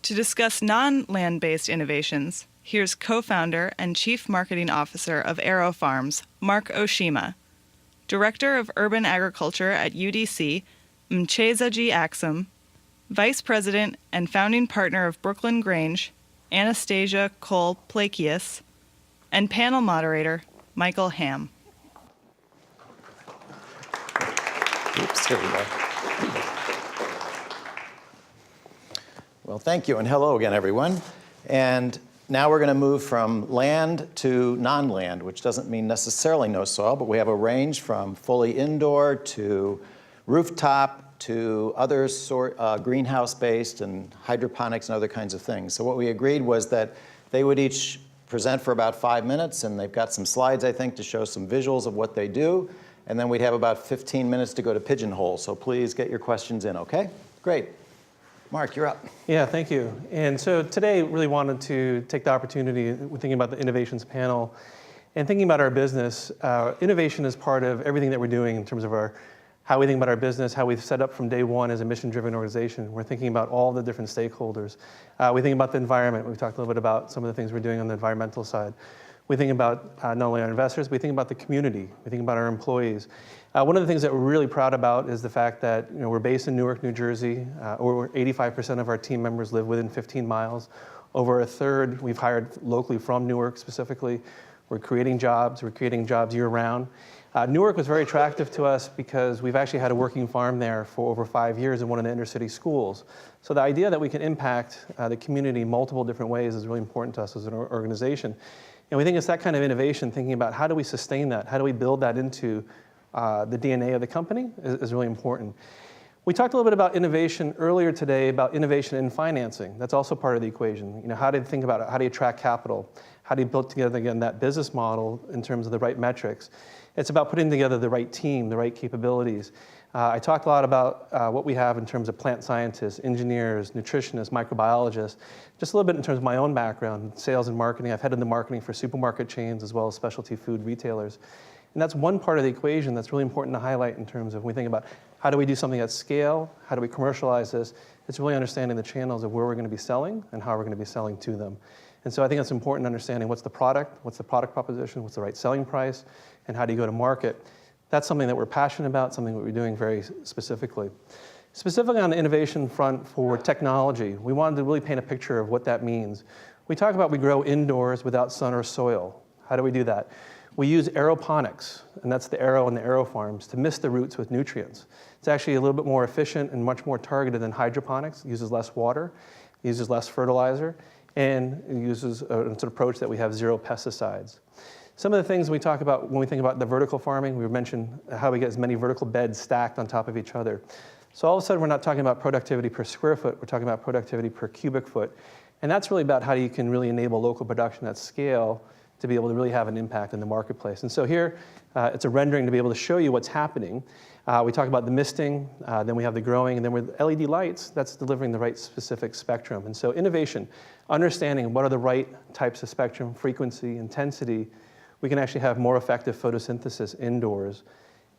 To discuss non-land-based innovations, here's co-founder and Chief Marketing Officer of Aero Farms, Mark Oshima, Director of Urban Agriculture at UDC, Mchezaji Axum, Vice President and founding partner of Brooklyn Grange, Anastasia Cole-Plakius, and panel moderator, Michael Ham. Oops, here we go. Well, thank you, and hello again, everyone. And now we're going to move from land to non-land, which doesn't mean necessarily no soil, but we have a range from fully indoor to rooftop to other greenhouse-based and hydroponics and other kinds of things. So what we agreed was that they would each present for about 5 minutes, and they've got some slides, I think, to show some visuals of what they do. And then we'd have about 15 minutes to go to Pigeonhole. So please get your questions in, okay? Great. Mark, you're up. Yeah, thank you. And so today, really wanted to take the opportunity, we're thinking about the innovations panel, and thinking about our business. Innovation is part of everything that we're doing in terms of how we think about our business, how we've set up from day one as a mission-driven organization. We're thinking about all the different stakeholders. We think about the environment. We've talked a little bit about some of the things we're doing on the environmental side. We think about not only our investors, we think about the community. We think about our employees. One of the things that we're really proud about is the fact that we're based in Newark, New Jersey. Over 85% of our team members live within 15 miles. Over a third we've hired locally from Newark specifically. We're creating jobs. We're creating jobs year-round. Newark was very attractive to us because we've actually had a working farm there for over 5 years in one of the inner city schools. So the idea that we can impact the community in multiple different ways is really important to us as an organization. And we think it's that kind of innovation, thinking about how do we sustain that? How do we build that into the DNA of the company is really important. We talked a little bit about innovation earlier today, about innovation in financing. That's also part of the equation. How do you think about it? How do you attract capital? How do you build together, again, that business model in terms of the right metrics? It's about putting together the right team, the right capabilities. I talked a lot about what we have in terms of plant scientists, engineers, nutritionists, microbiologists. Just a little bit in terms of my own background, sales and marketing. I've headed the marketing for supermarket chains as well as specialty food retailers. And that's one part of the equation that's really important to highlight in terms of when we think about how do we do something at scale, how do we commercialize this. It's really understanding the channels of where we're going to be selling and how we're going to be selling to them. And so I think it's important understanding what's the product proposition, what's the right selling price, and how do you go to market. That's something that we're passionate about, something that we're doing very specifically. Specifically on the innovation front for technology, we wanted to really paint a picture of what that means. We talk about we grow indoors without sun or soil. How do we do that? We use aeroponics, and that's the Aero and the Aero Farms, to mist the roots with nutrients. It's actually a little bit more efficient and much more targeted than hydroponics. It uses less water, it uses less fertilizer, and it uses an approach that we have 0 pesticides. Some of the things we talk about when we think about the vertical farming, we mentioned how we get as many vertical beds stacked on top of each other. So all of a sudden, we're not talking about productivity per square foot, we're talking about productivity per cubic foot. And that's really about how you can really enable local production at scale to be able to really have an impact in the marketplace. And so here, it's a rendering to be able to show you what's happening. We talk about the misting, then we have the growing, and then with LED lights, that's delivering the right specific spectrum. And so innovation, understanding what are the right types of spectrum, frequency, intensity, we can actually have more effective photosynthesis indoors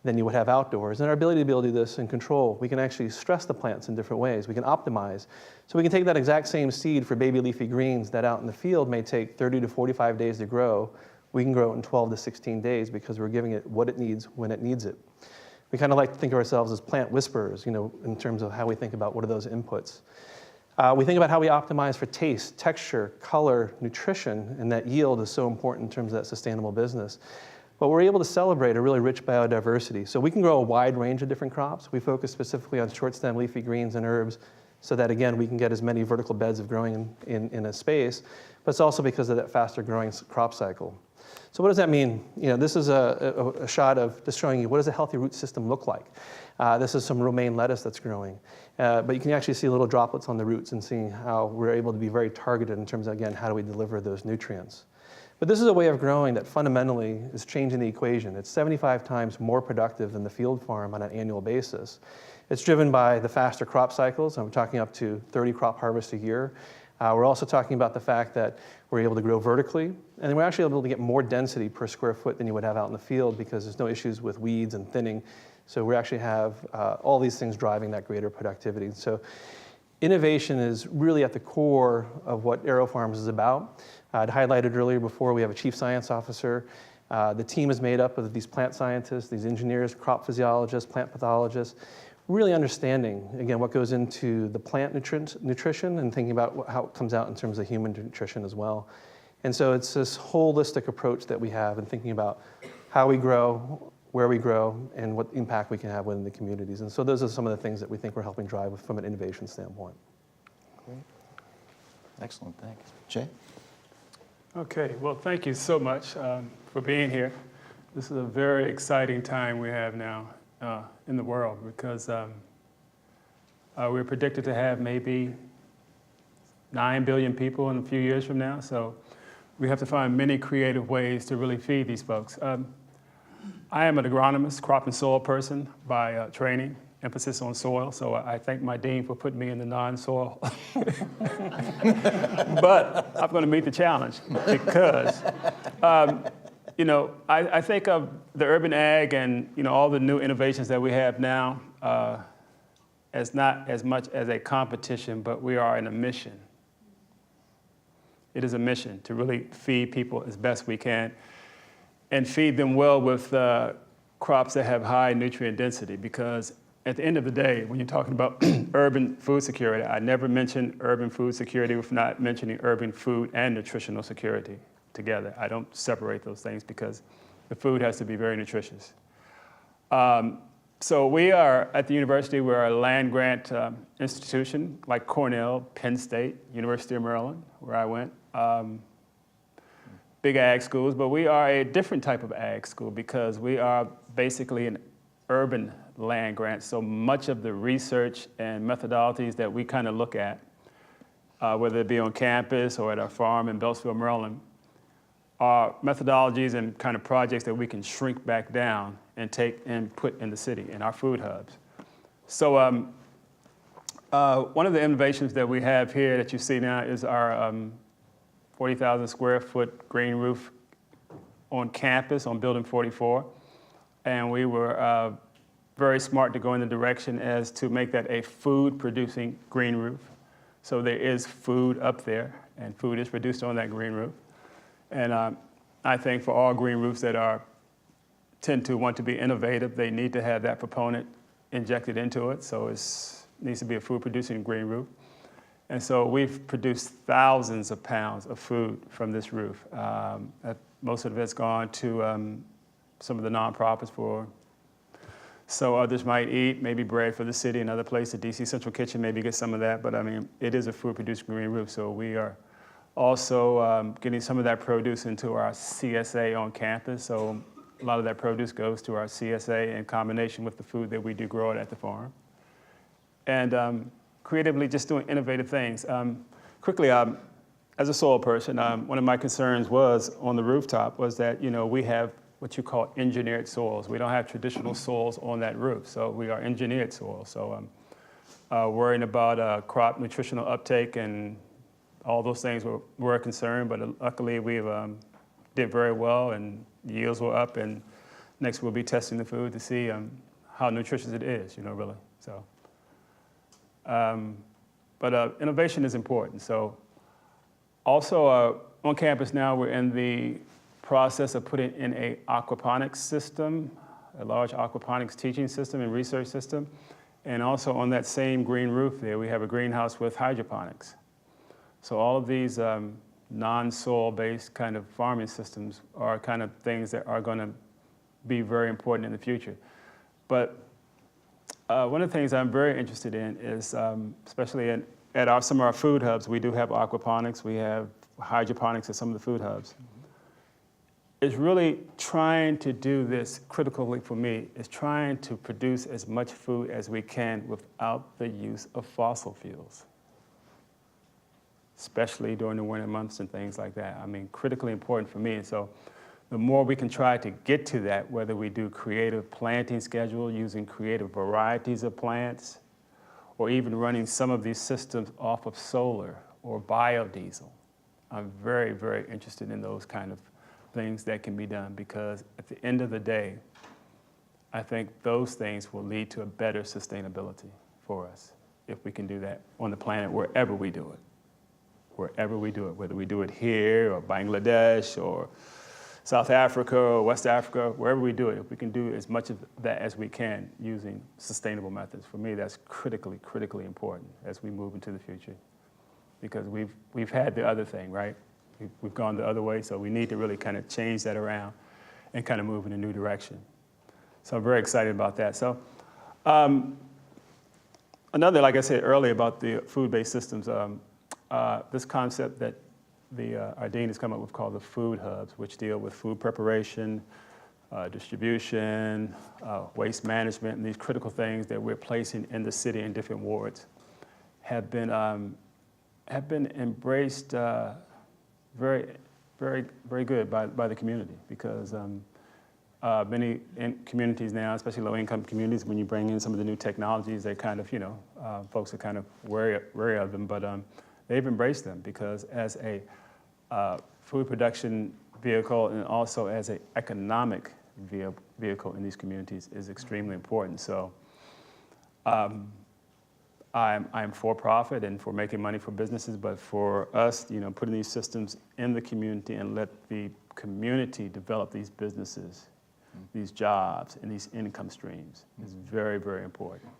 than you would have outdoors. And our ability to be able to do this in control, we can actually stress the plants in different ways. We can optimize. So we can take that exact same seed for baby leafy greens that out in the field may take 30 to 45 days to grow. We can grow it in 12 to 16 days because we're giving it what it needs when it needs it. We kind of like to think of ourselves as plant whisperers, in terms of how we think about what are those inputs. We think about how we optimize for taste, texture, color, nutrition, and that yield is so important in terms of that sustainable business. But we're able to celebrate a really rich biodiversity. So we can grow a wide range of different crops. We focus specifically on short stem leafy greens and herbs so that, again, we can get as many vertical beds of growing in a space, but it's also because of that faster growing crop cycle. So what does that mean? This is a shot of just showing you what does a healthy root system look like. This is some romaine lettuce that's growing. But you can actually see little droplets on the roots and seeing how we're able to be very targeted in terms of, again, how do we deliver those nutrients. But this is a way of growing that fundamentally is changing the equation. It's 75 times more productive than the field farm on an annual basis. It's driven by the faster crop cycles. I'm talking up to 30 crop harvests a year. We're also talking about the fact that we're able to grow vertically, and then we're actually able to get more density per square foot than you would have out in the field because there's no issues with weeds and thinning. So we actually have all these things driving that greater productivity. So innovation is really at the core of what AeroFarms is about. I'd highlighted earlier before, we have a chief science officer. The team is made up of these plant scientists, these engineers, crop physiologists, plant pathologists, really understanding, again, what goes into the plant nutrition and thinking about how it comes out in terms of human nutrition as well. And so it's this holistic approach that we have in thinking about how we grow, where we grow, and what impact we can have within the communities. And so those are some of the things that we think we're helping drive from an innovation standpoint. Great. Excellent, thanks. Jay? Okay, well, thank you so much for being here. This is a very exciting time we have now in the world because we're predicted to have maybe 9 billion people in a few years from now. So we have to find many creative ways to really feed these folks. I am an agronomist, crop and soil person by training, emphasis on soil. So I thank my dean for putting me in the non-soil. But I'm going to meet the challenge because, I think of the urban ag and, all the new innovations that we have now as not as much as a competition, but we are in a mission. It is a mission to really feed people as best we can and feed them well with crops that have high nutrient density, because at the end of the day, when you're talking about urban food security, I never mention urban food security if not mentioning urban food and nutritional security together. I don't separate those things because the food has to be very nutritious. So we are at the university, we're a land grant institution like Cornell, Penn State, University of Maryland, where I went. Big ag schools, but we are a different type of ag school because we are basically an urban land grant. So much of the research and methodologies that we kind of look at, whether it be on campus or at our farm in Beltsville, Maryland, are methodologies and kind of projects that we can shrink back down and take and put in the city, in our food hubs. So one of the innovations that we have here that you see now is our 40,000 square foot green roof on campus on Building 44. And we were very smart to go in the direction as to make that a food producing green roof. So there is food up there and food is produced on that green roof. And I think for all green roofs that tend to want to be innovative, they need to have that proponent injected into it. So it needs to be a food producing green roof. And so we've produced thousands of pounds of food from this roof. Most of it's gone to some of the nonprofits so others might eat, maybe bread for the city, another place, the DC Central Kitchen, maybe get some of that. But I mean, it is a food producing green roof. So we are also getting some of that produce into our CSA on campus. So a lot of that produce goes to our CSA in combination with the food that we do grow it at the farm. And creatively just doing innovative things. Quickly, as a soil person, one of my concerns was on the rooftop was that, we have what you call engineered soils. We don't have traditional soils on that roof, so we are engineered soils. So worrying about crop nutritional uptake and all those things were a concern, but luckily we've did very well and yields were up, and next we'll be testing the food to see how nutritious it is, really. So. But innovation is important. So also on campus now, we're in the process of putting in a aquaponics system, a large aquaponics teaching system and research system. And also on that same green roof there, we have a greenhouse with hydroponics. So all of these non-soil based kind of farming systems are kind of things that are going to be very important in the future. But one of the things I'm very interested in is, especially at some of our food hubs, we do have aquaponics, we have hydroponics at some of the food hubs. Is really trying to do this, critically for me, is trying to produce as much food as we can without the use of fossil fuels, especially during the winter months and things like that. I mean, critically important for me. And so the more we can try to get to that, whether we do creative planting schedule using creative varieties of plants, or even running some of these systems off of solar or biodiesel. I'm very, very interested in those kind of things that can be done, because at the end of the day, I think those things will lead to a better sustainability for us. if we can do that on the planet wherever we do it. Wherever we do it, whether we do it here or Bangladesh or South Africa or West Africa, wherever we do it, if we can do as much of that as we can using sustainable methods, for me, that's critically, critically important as we move into the future. Because we've had the other thing, right? We've gone the other way, so we need to really kind of change that around and kind of move in a new direction. So I'm very excited about that. So another, like I said earlier about the food-based systems, this concept that our dean has come up with called the food hubs, which deal with food preparation, distribution, waste management, and these critical things that we're placing in the city in different wards have been embraced very, very, very good by the community, because many communities now, especially low-income communities, when you bring in some of the new technologies, they kind of, folks are kind of wary of them, but they've embraced them, because as a food production vehicle and also as an economic vehicle in these communities is extremely important. So I'm for profit and for making money for businesses, but for us, putting these systems in the community and let the community develop these businesses, these jobs, and these income streams is very, very important.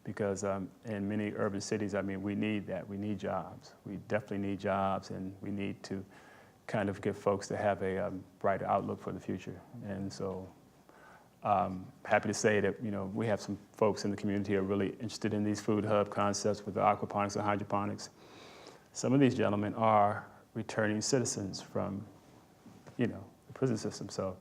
Because in many urban cities, we need that. We need jobs. We definitely need jobs, and we need to kind of get folks to have a brighter outlook for the future. And so happy to say that, we have some folks in the community who are really interested in these food hub concepts with the aquaponics and hydroponics. Some of these gentlemen are returning citizens from, the prison system. So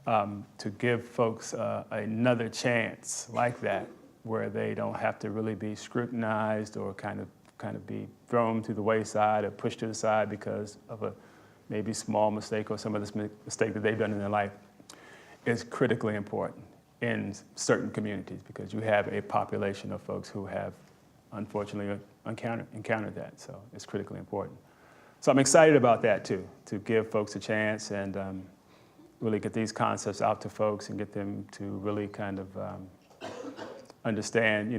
to give folks another chance like that, where they don't have to really be scrutinized or kind of be thrown to the wayside or pushed to the side because of a maybe small mistake or some of this mistake that they've done in their life, is critically important in certain communities, because you have a population of folks who have unfortunately encountered that. So it's critically important. So I'm excited about that too, to give folks a chance and really get these concepts out to folks and get them to really kind of understand,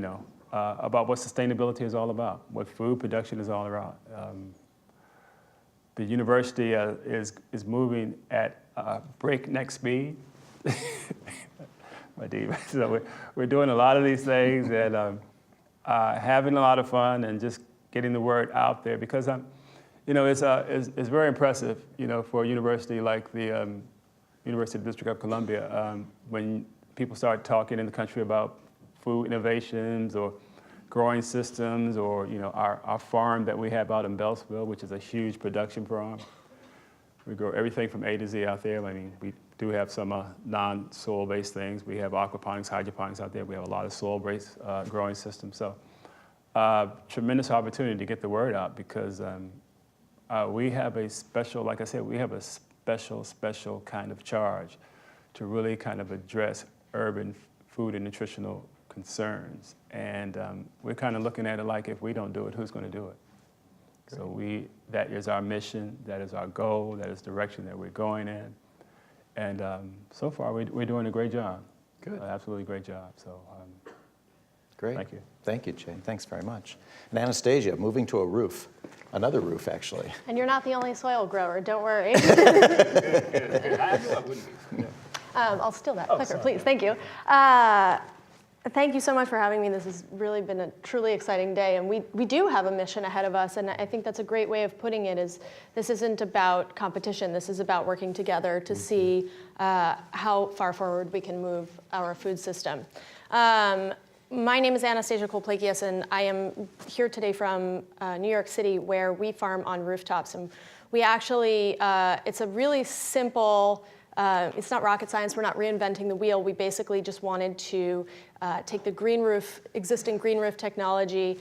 about what sustainability is all about, what food production is all about. The university is moving at breakneck speed. My dear. So we're doing a lot of these things and having a lot of fun and just getting the word out there, because it's very impressive, for a university like the University of the District of Columbia, when people start talking in the country about food innovations or growing systems, or our farm that we have out in Beltsville, which is a huge production farm. We grow everything from A to Z out there. We do have some non-soil-based things. We have aquaponics, hydroponics out there. We have a lot of soil-based growing systems. So tremendous opportunity to get the word out, because we have a special, like I said, we have a special kind of charge to really kind of address urban food and nutritional concerns. And we're kind of looking at it like, if we don't do it, who's going to do it? Great. So that is our mission, that is our goal, that is the direction that we're going in. And so far, we're doing a great job. Good. Absolutely great job. So great. Thank you. Thank you, Jay. Thanks very much. And Anastasia, moving to a roof. Another roof, actually. And you're not the only soil grower, don't worry. I'll steal that clicker, please. Thank you. Thank you so much for having me. This has really been a truly exciting day. And we do have a mission ahead of us. And I think that's a great way of putting it, is this isn't about competition. This is about working together to see how far forward we can move our food system. My name is Anastasia Kolplakias, and I am here today from New York City, where we farm on rooftops. And we actually, it's a really simple, it's not rocket science. We're not reinventing the wheel. We basically just wanted to take the existing green roof technology,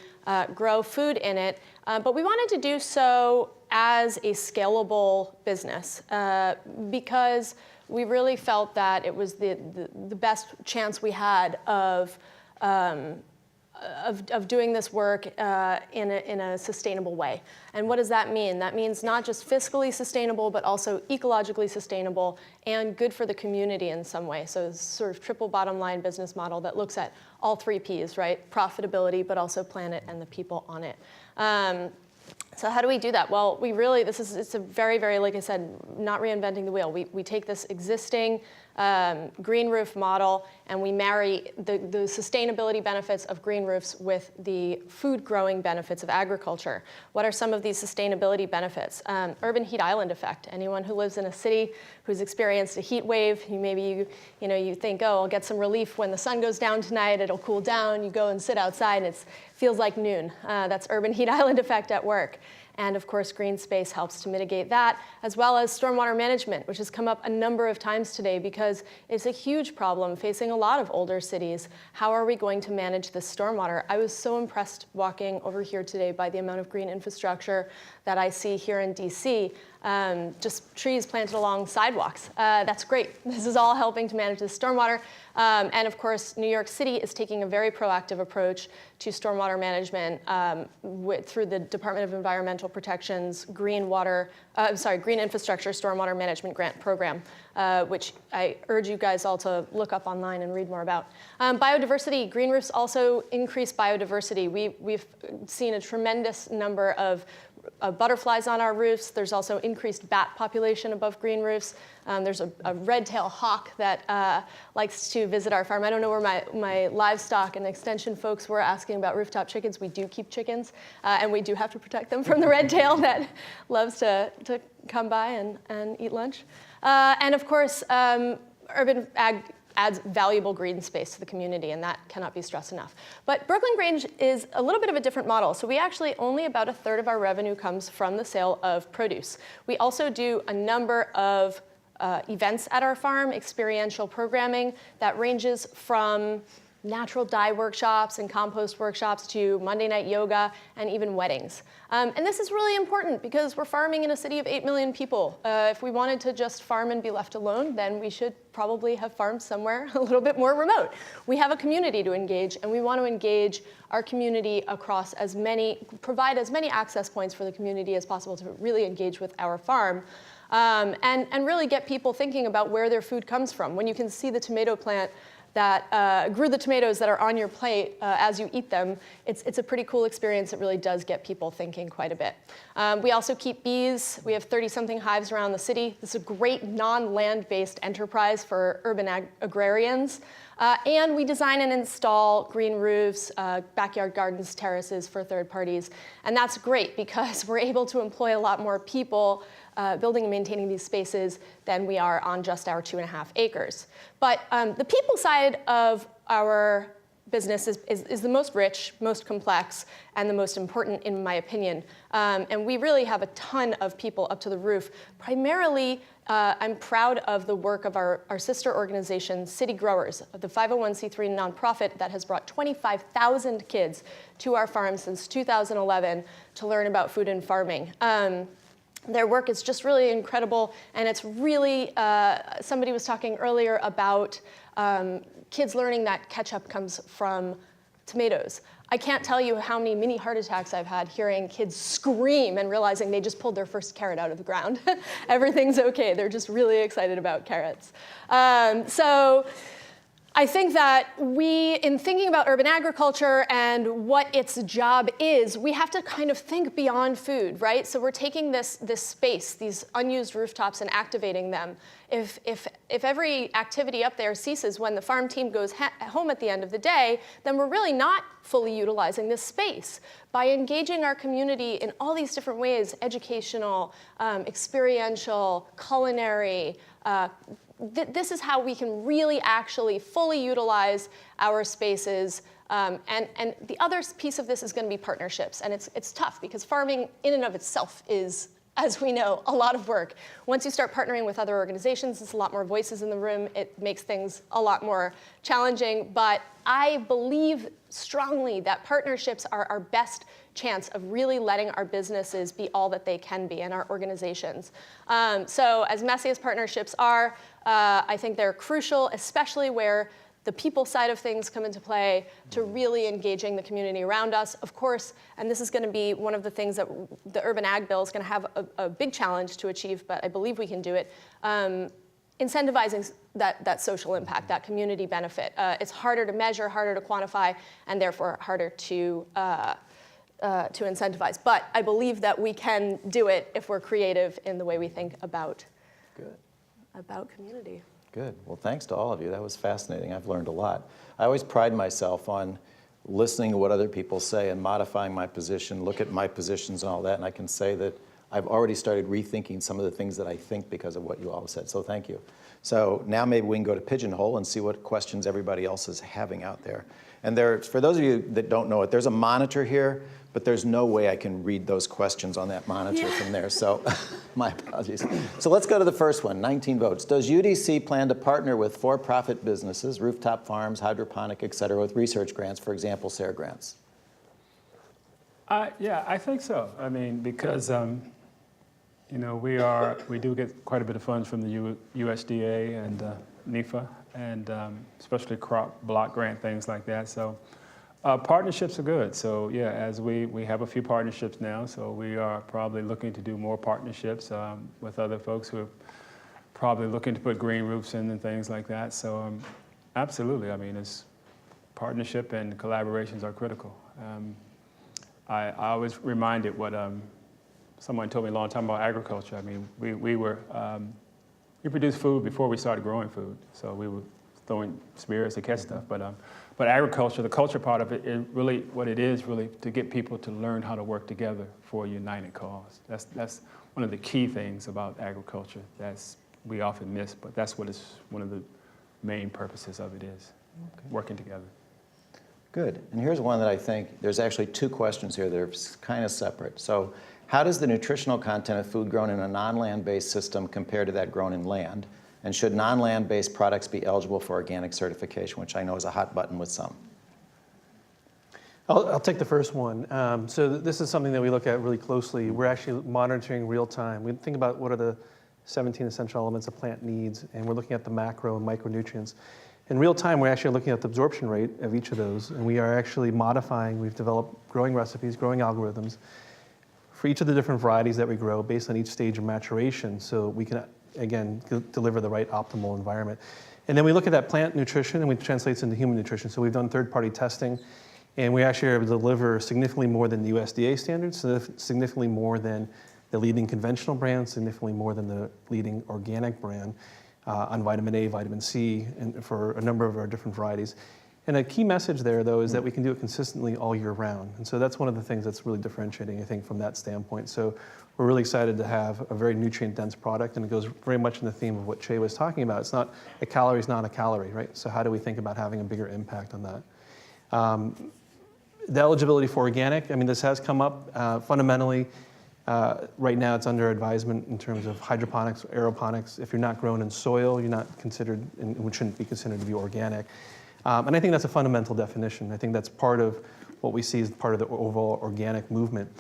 grow food in it, but we wanted to do so as a scalable business, because we really felt that it was the best chance we had of of doing this work in a sustainable way. And what does that mean? That means not just fiscally sustainable, but also ecologically sustainable and good for the community in some way. So it's sort of triple bottom line business model that looks at all 3 Ps, right? Profitability, but also planet and the people on it. So how do we do that? Well, it's a very, very, like I said, not reinventing the wheel. We take this existing green roof model and we marry the sustainability benefits of green roofs with the food growing benefits of agriculture. What are some of these sustainability benefits? Urban heat island effect. Anyone who lives in a city who's experienced a heat wave, you think, oh, I'll get some relief when the sun goes down tonight, it'll cool down, you go and sit outside and it feels like noon. That's urban heat island effect at work. And of course, green space helps to mitigate that, as well as stormwater management, which has come up a number of times today because it's a huge problem facing a lot of older cities. How are we going to manage this stormwater? I was so impressed walking over here today by the amount of green infrastructure that I see here in DC. Just trees planted along sidewalks. That's great. This is all helping to manage the stormwater. And of course, New York City is taking a very proactive approach to stormwater management through the Department of Environmental Protection's Green Infrastructure Stormwater Management Grant Program, which I urge you guys all to look up online and read more about. Biodiversity, green roofs also increase biodiversity. We've seen a tremendous number of butterflies on our roofs. There's also increased bat population above green roofs. There's a red-tailed hawk that likes to visit our farm. I don't know where my livestock and extension folks were asking about rooftop chickens. We do keep chickens, and we do have to protect them from the red-tail that loves to come by and eat lunch. And of course, urban ag adds valuable green space to the community, and that cannot be stressed enough. But Brooklyn Grange is a little bit of a different model. So we actually, only about 1/3 of our revenue comes from the sale of produce. We also do a number of events at our farm, experiential programming that ranges from natural dye workshops and compost workshops to Monday night yoga and even weddings. And this is really important because we're farming in a city of 8 million people. If we wanted to just farm and be left alone, then we should probably have farmed somewhere a little bit more remote. We have a community to engage, and we want to engage our community across provide as many access points for the community as possible to really engage with our farm. And really get people thinking about where their food comes from. When you can see the tomato plant that grew the tomatoes that are on your plate as you eat them, it's a pretty cool experience. It really does get people thinking quite a bit. We also keep bees. We have 30-something hives around the city. This is a great non-land-based enterprise for urban agrarians. And we design and install green roofs, backyard gardens, terraces for third parties. And that's great because we're able to employ a lot more people building and maintaining these spaces than we are on just our 2.5 acres. But the people side of our business is the most rich, most complex, and the most important, in my opinion. And we really have a ton of people up to the roof. Primarily, I'm proud of the work of our sister organization, City Growers, the 501c3 nonprofit that has brought 25,000 kids to our farm since 2011 to learn about food and farming. Their work is just really incredible, and it's really, somebody was talking earlier about kids learning that ketchup comes from tomatoes. I can't tell you how many mini heart attacks I've had hearing kids scream and realizing they just pulled their first carrot out of the ground. Everything's okay, they're just really excited about carrots. So I think that in thinking about urban agriculture and what its job is, we have to kind of think beyond food, right? So we're taking this space, these unused rooftops, and activating them. If every activity up there ceases when the farm team goes home at the end of the day, then we're really not fully utilizing this space. By engaging our community in all these different ways, educational, experiential, culinary, this is how we can really actually fully utilize our spaces. And the other piece of this is going to be partnerships. And it's tough because farming in and of itself is, as we know, a lot of work. Once you start partnering with other organizations, there's a lot more voices in the room. It makes things a lot more challenging. But I believe strongly that partnerships are our best chance of really letting our businesses be all that they can be, and our organizations. So as messy as partnerships are, I think they're crucial, especially where the people side of things come into play, to really engaging the community around us. Of course, and this is going to be one of the things that the Urban Ag Bill is going to have a big challenge to achieve, but I believe we can do it, incentivizing that social impact, that community benefit. It's harder to measure, harder to quantify, and therefore harder to incentivize. But I believe that we can do it if we're creative in the way we think about community. Good. Well, thanks to all of you. That was fascinating. I've learned a lot. I always pride myself on listening to what other people say and modifying my position, look at my positions and all that, and I can say that I've already started rethinking some of the things that I think because of what you all said, so thank you. So now maybe we can go to Pigeonhole and see what questions everybody else is having out there. And for those of you that don't know it, there's a monitor here, but there's no way I can read those questions on that monitor from there, so my apologies. So let's go to the first one, 19 votes. Does UDC plan to partner with for-profit businesses, rooftop farms, hydroponic, et cetera, with research grants, for example, SARE grants? Yeah, I think so. I mean, because you know, we do get quite a bit of funds from the USDA and NIFA, and especially crop block grant, things like that. So partnerships are good. So yeah, as we have a few partnerships now, so we are probably looking to do more partnerships with other folks who are probably looking to put green roofs in and things like that. So absolutely, I mean, it's partnership and collaborations are critical. I always reminded what someone told me a long time about agriculture. I mean, we produced food before we started growing food, so we were throwing spears to catch stuff. But agriculture, the culture part of it, is really what it is really to get people to learn how to work together for a united cause. That's one of the key things about agriculture we often miss, but that's what one of the main purposes of it is, working together. Good. And here's one that I think, there's actually two questions here that are kind of separate. So how does the nutritional content of food grown in a non-land-based system compare to that grown in land? And should non-land-based products be eligible for organic certification, which I know is a hot button with some? I'll take the first one. So this is something that we look at really closely. We're actually monitoring real time. We think about what are the 17 essential elements a plant needs, and we're looking at the macro and micronutrients. In real time, we're actually looking at the absorption rate of each of those, and we are actually modifying. We've developed growing recipes, growing algorithms for each of the different varieties that we grow based on each stage of maturation, so we can, again, deliver the right optimal environment. And then we look at that plant nutrition and we translate it into human nutrition. So we've done third-party testing, and we actually are able to deliver significantly more than the USDA standards, significantly more than the leading conventional brand, significantly more than the leading organic brand on vitamin A, vitamin C, and for a number of our different varieties. And a key message there, though, is that we can do it consistently all year round. And so that's one of the things that's really differentiating, I think, from that standpoint. So we're really excited to have a very nutrient-dense product, and it goes very much in the theme of what Che was talking about. It's not, a calorie is not a calorie, right? So how do we think about having a bigger impact on that? The eligibility for organic, I mean, this has come up fundamentally. Right now, it's under advisement in terms of hydroponics, aeroponics. If you're not grown in soil, you're not considered, and shouldn't be considered to be organic. And I think that's a fundamental definition. I think that's part of what we see as part of the overall organic movement.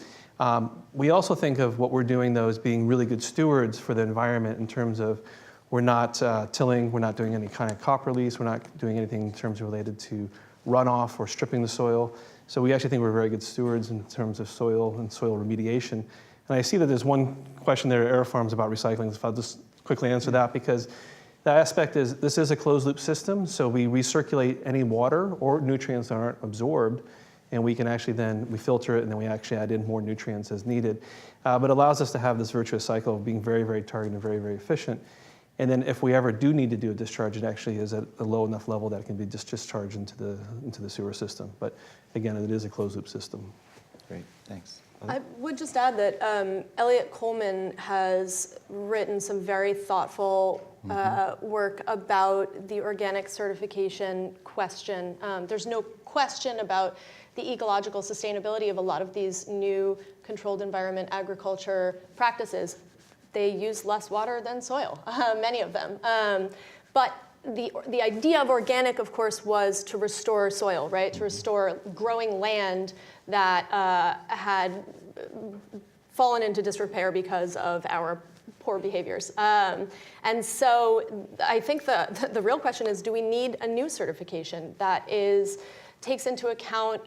We also think of what we're doing, though, as being really good stewards for the environment in terms of we're not tilling, we're not doing any kind of crop release, we're not doing anything in terms of related to runoff or stripping the soil. So we actually think we're very good stewards in terms of soil and soil remediation. And I see that there's one question there at AeroFarms about recycling, so I'll just quickly answer that, because the aspect is this is a closed loop system, so we recirculate any water or nutrients that aren't absorbed, and we can actually then, we filter it, and then we actually add in more nutrients as needed. But it allows us to have this virtuous cycle of being very, very targeted and very, very efficient. And then if we ever do need to do a discharge, it actually is at a low enough level that it can be discharged into the sewer system. But again, it is a closed loop system. Great, thanks. I would just add that Elliot Coleman has written some very thoughtful work about the organic certification question. There's no question about the ecological sustainability of a lot of these new controlled environment agriculture practices. They use less water than soil, many of them. But the idea of organic, of course, was to restore soil, right? To restore growing land that had fallen into disrepair because of our poor behaviors. And so I think the real question is, do we need a new certification that takes into account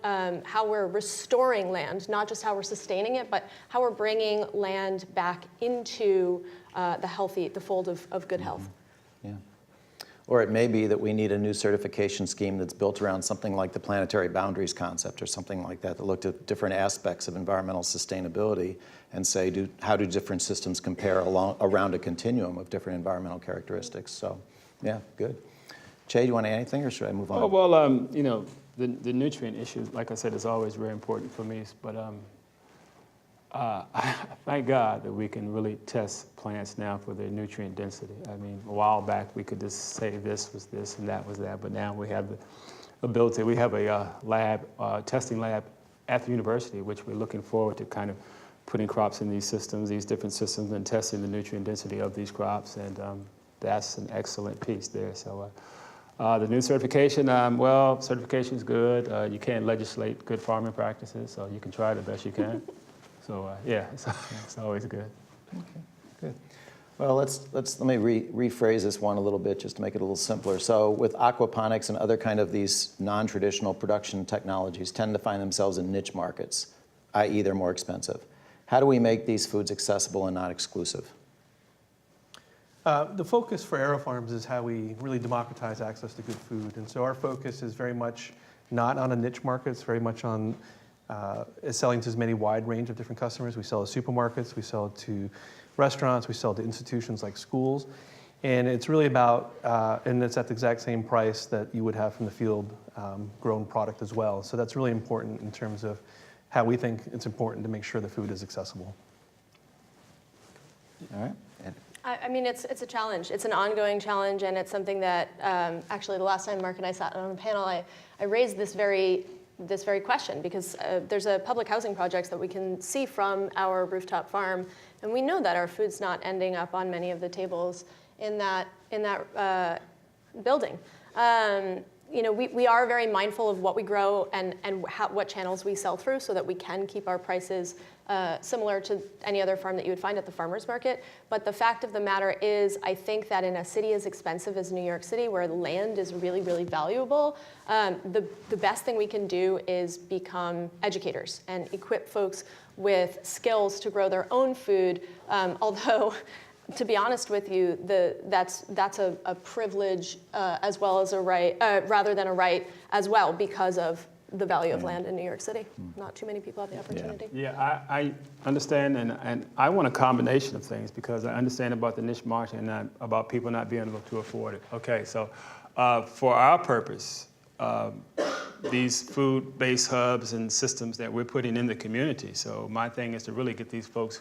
how we're restoring land, not just how we're sustaining it, but how we're bringing land back into the fold of good health? Yeah. Or it may be that we need a new certification scheme that's built around something like the planetary boundaries concept or something like that looked at different aspects of environmental sustainability and say, how do different systems compare around a continuum of different environmental characteristics? So, yeah, good. Che, do you want to add anything, or should I move on? Oh, well, you know, the nutrient issue, like I said, is always very important for me, but thank God that we can really test plants now for their nutrient density. I mean, a while back we could just say this was this and that was that, but now we have the ability. We have a testing lab at the university, which we're looking forward to kind of putting crops in these different systems, and testing the nutrient density of these crops, and that's an excellent piece there. So the new certification, well, certification is good. You can't legislate good farming practices, so you can try the best you can. So yeah, it's always good. Okay, good. Well, let me rephrase this one a little bit just to make it a little simpler. So with aquaponics and other kind of these non-traditional production technologies tend to find themselves in niche markets, i.e. they're more expensive. How do we make these foods accessible and not exclusive? The focus for AeroFarms is how we really democratize access to good food. And so our focus is very much not on a niche market. It's very much on selling to as many wide range of different customers. We sell to supermarkets, we sell to restaurants, we sell to institutions like schools. And it's really about, and it's at the exact same price that you would have from the field grown product as well. So that's really important in terms of how we think it's important to make sure the food is accessible. All right. I mean, it's a challenge. It's an ongoing challenge, and it's something that actually the last time Mark and I sat on a panel, I raised this very question, because there's a public housing project that we can see from our rooftop farm, and we know that our food's not ending up on many of the tables in that building. You know, we are very mindful of what we grow and what channels we sell through, so that we can keep our prices similar to any other farm that you would find at the farmer's market. But the fact of the matter is, I think that in a city as expensive as New York City, where land is really, really valuable, the best thing we can do is become educators and equip folks with skills to grow their own food. Although, to be honest with you, that's a privilege as well as a right, rather than a right as well, because of the value of land in New York City. Not too many people have the opportunity. Yeah, I understand, and I want a combination of things, because I understand about the niche market and not about people not being able to afford it. Okay, so for our purpose, these food-based hubs and systems that we're putting in the community, so my thing is to really get these folks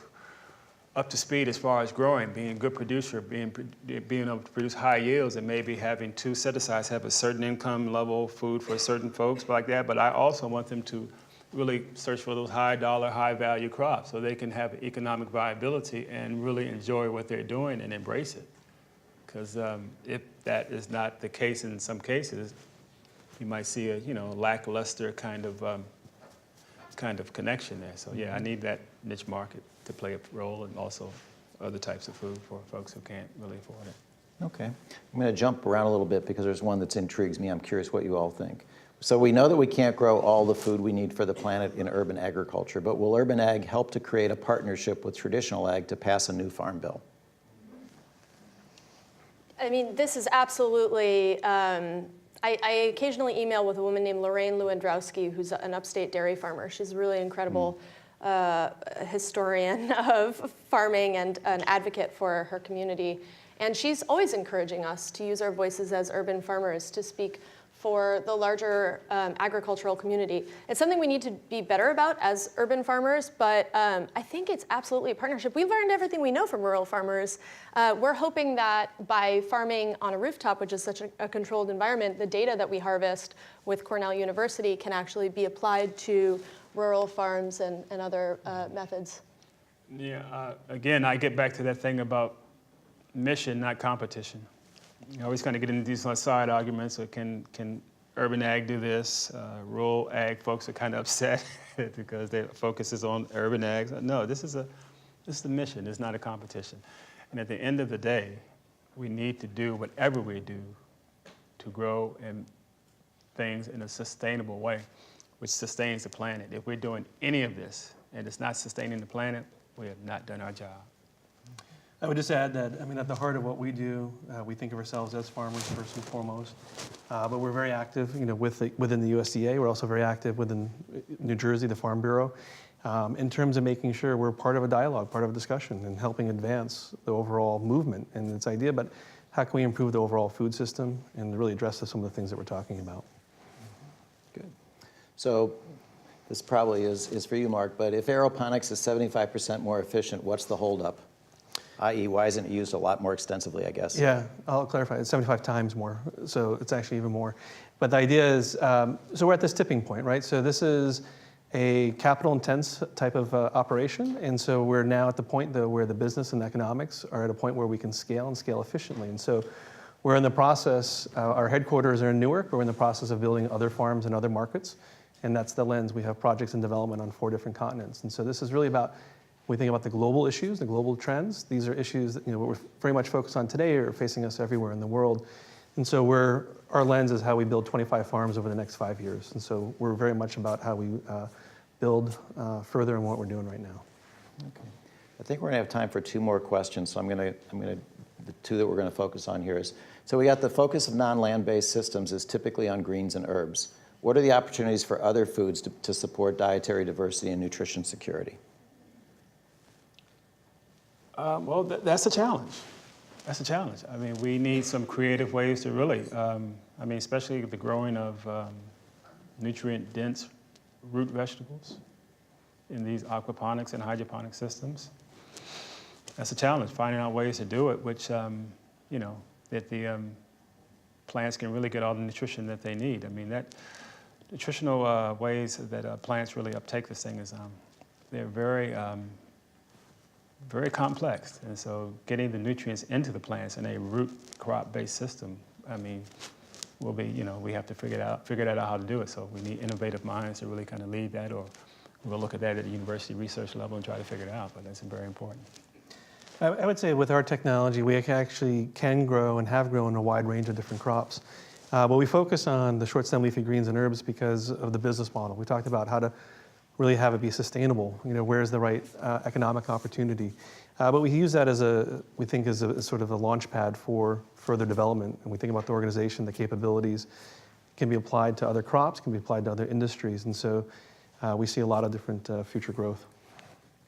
up to speed as far as growing, being a good producer, being able to produce high yields, and maybe having to set aside, have a certain income level food for certain folks like that. But I also want them to really search for those high dollar, high value crops, so they can have economic viability and really enjoy what they're doing and embrace it. Because if that is not the case in some cases, you might see a lackluster kind of connection there. So yeah, I need that niche market to play a role, and also other types of food for folks who can't really afford it. Okay. I'm going to jump around a little bit because there's one that intrigues me. I'm curious what you all think. So we know that we can't grow all the food we need for the planet in urban agriculture, but will urban ag help to create a partnership with traditional ag to pass a new farm bill? I mean, this is absolutely, I occasionally email with a woman named Lorraine Lewandowski, who's an upstate dairy farmer. She's a really incredible historian of farming and an advocate for her community. And she's always encouraging us to use our voices as urban farmers to speak for the larger agricultural community. It's something we need to be better about as urban farmers, but I think it's absolutely a partnership. We've learned everything we know from rural farmers. We're hoping that by farming on a rooftop, which is such a controlled environment, the data that we harvest with Cornell University can actually be applied to rural farms and other methods. Yeah, again, I get back to that thing about mission, not competition. You always kind of get into these side arguments. So can urban ag do this? Rural ag folks are kind of upset because their focus is on urban ag. No, this is the mission. It's not a competition. And at the end of the day, we need to do whatever we do to grow and things in a sustainable way, which sustains the planet. If we're doing any of this and it's not sustaining the planet, we have not done our job. I would just add that, I mean, at the heart of what we do, we think of ourselves as farmers first and foremost, but we're very active, within the USDA. We're also very active within New Jersey, the Farm Bureau, in terms of making sure we're part of a dialogue, part of a discussion, and helping advance the overall movement and its idea. But how can we improve the overall food system and really address some of the things that we're talking about? Good. So this probably is for you, Mark, but if aeroponics is 75% more efficient, what's the holdup? I.e., why isn't it used a lot more extensively, I guess? Yeah, I'll clarify. It's 75 times more, so it's actually even more. But the idea is, so we're at this tipping point, right? So this is a capital-intense type of operation, and so we're now at the point, though, where the business and economics are at a point where we can scale and scale efficiently. And so we're in the process, our headquarters are in Newark, but we're in the process of building other farms in other markets, and that's the lens. We have projects in development on 4 different continents. And so this is really about, when we think about the global issues, the global trends, these are issues that what we're very much focused on today are facing us everywhere in the world. And so our lens is how we build 25 farms over the next 5 years. And so we're very much about how we build further in what we're doing right now. Okay. I think we're going to have time for 2 more questions. So the 2 that we're going to focus on here is, so we got the focus of non-land-based systems is typically on greens and herbs. What are the opportunities for other foods to support dietary diversity and nutrition security? Well, that's a challenge. That's a challenge. I mean, we need some creative ways to really, especially the growing of nutrient-dense root vegetables in these aquaponics and hydroponic systems. That's a challenge, finding out ways to do it, which, that the plants can really get all the nutrition that they need. I mean, that nutritional ways that plants really uptake this thing is, they're very complex, and so getting the nutrients into the plants in a root crop-based system, will be, we have to figure that out how to do it. So we need innovative minds to really kind of lead that, or we'll look at that at the university research level and try to figure it out, but that's very important. I would say with our technology, we actually can grow and have grown a wide range of different crops. But we focus on the short stem leafy greens and herbs because of the business model. We talked about how to really have it be sustainable. Where's the right economic opportunity? But we use that as we think as a sort of a launch pad for further development. And we think about the organization, the capabilities can be applied to other crops, can be applied to other industries. And so we see a lot of different future growth.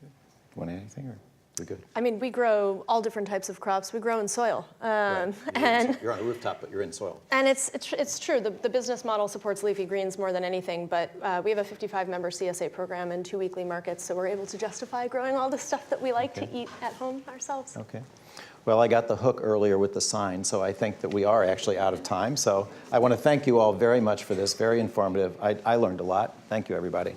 You want to add anything, or we good? I mean, we grow all different types of crops. We grow in soil. Right. You're on a rooftop, but you're in soil. And it's true. The business model supports leafy greens more than anything, but we have a 55-member CSA program and 2 weekly markets, so we're able to justify growing all the stuff that we like to eat at home ourselves. Okay. Well, I got the hook earlier with the sign, so I think that we are actually out of time. So I want to thank you all very much for this, very informative. I learned a lot. Thank you, everybody.